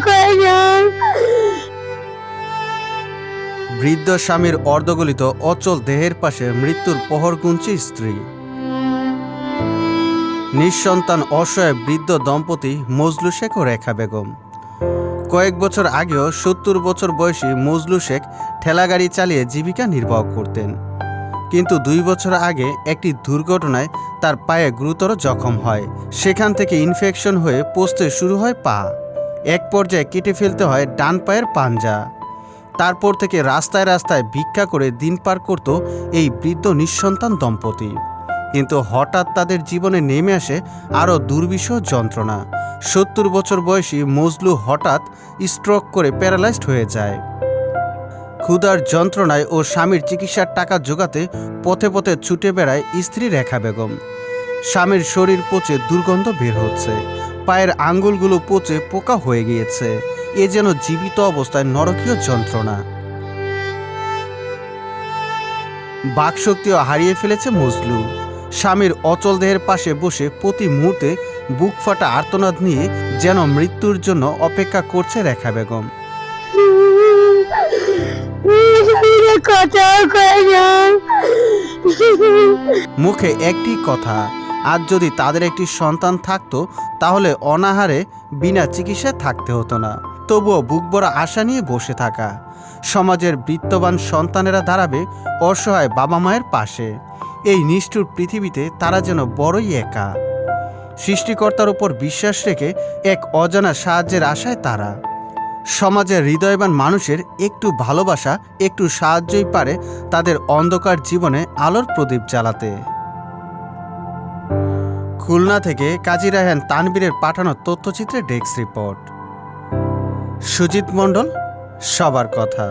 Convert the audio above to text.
করে দাও। বৃদ্ধ স্বামীর অর্ধগলিত অচল দেহের পাশে মৃত্যুর প্রহর গুনছে স্ত্রী। নিঃসন্তান অসহায় বৃদ্ধ দম্পতি মজলু শেখ ও রেখা বেগম। কয়েক বছর আগেও ৭০ বছর বয়সী মজলু শেখ ঠেলাগাড়ি চালিয়ে জীবিকা নির্বাহ করতেন, কিন্তু ২ বছর আগে একটি দুর্ঘটনায় তার পায়ে গুরুতর জখম হয়। সেখান থেকে ইনফেকশন হয়ে পচতে শুরু হয় পা। এক পর্যায়ে কেটে ফেলতে হয় ডান পায়ের পাঞ্জা। তারপর থেকে রাস্তায় রাস্তায় ভিক্ষা করে দিন পার করত এই বৃদ্ধ নিঃসন্তান দম্পতি। কিন্তু হঠাৎ তাদের জীবনে নেমে আসে আরও দুর্বিষহ যন্ত্রণা। ৭০ বছর বয়সী মজলু হঠাৎ স্ট্রোক করে প্যারালাইজড হয়ে যায়। ক্ষুধার যন্ত্রণায় ও স্বামীর চিকিৎসার টাকা জোগাতে পথে পথে ছুটে বেড়ায় স্ত্রী রেখা বেগম। স্বামীর শরীর পচে দুর্গন্ধ বের হচ্ছে, পায়ের আঙ্গুলগুলো পচে পোকা হয়ে গিয়েছে। এ যেন জীবিত অবস্থায় নরকীয় যন্ত্রণা। বাকশক্তিও হারিয়ে ফেলেছে মজলু। স্বামীর অচল দেহের পাশে বসে প্রতি মুহূর্তে বুক ফাটা আর্তনাদ নিয়ে যেন মৃত্যুর জন্য অপেক্ষা করছে রেখা বেগম। কথা করে দাও। মুখে একটি কথা, আজ যদি তাদের একটি সন্তান থাকতো তাহলে অনাহারে বিনা চিকিৎসায় থাকতে হতো না। তবুও বুক ভরা আশা নিয়ে বসে থাকা। সমাজের বিত্তবান সন্তানেরা দাঁড়াবে অসহায় বাবা মায়ের পাশে। এই নিষ্ঠুর পৃথিবীতে তারা যেন বড়ই একা। সৃষ্টিকর্তার উপর বিশ্বাস রেখে এক অজানা সাহায্যের আশায় তারা। সমাজের হৃদয়বান মানুষের একটু ভালোবাসা, একটু সাহায্যই পারে তাদের অন্ধকার জীবনে আলোর প্রদীপ জ্বালাতে। খুলনা থেকে কাজী রায়হান তানবীরের পাঠানো তথ্যচিত্রে ডেস্ক রিপোর্ট। সুজিত মণ্ডল, সবার কথা।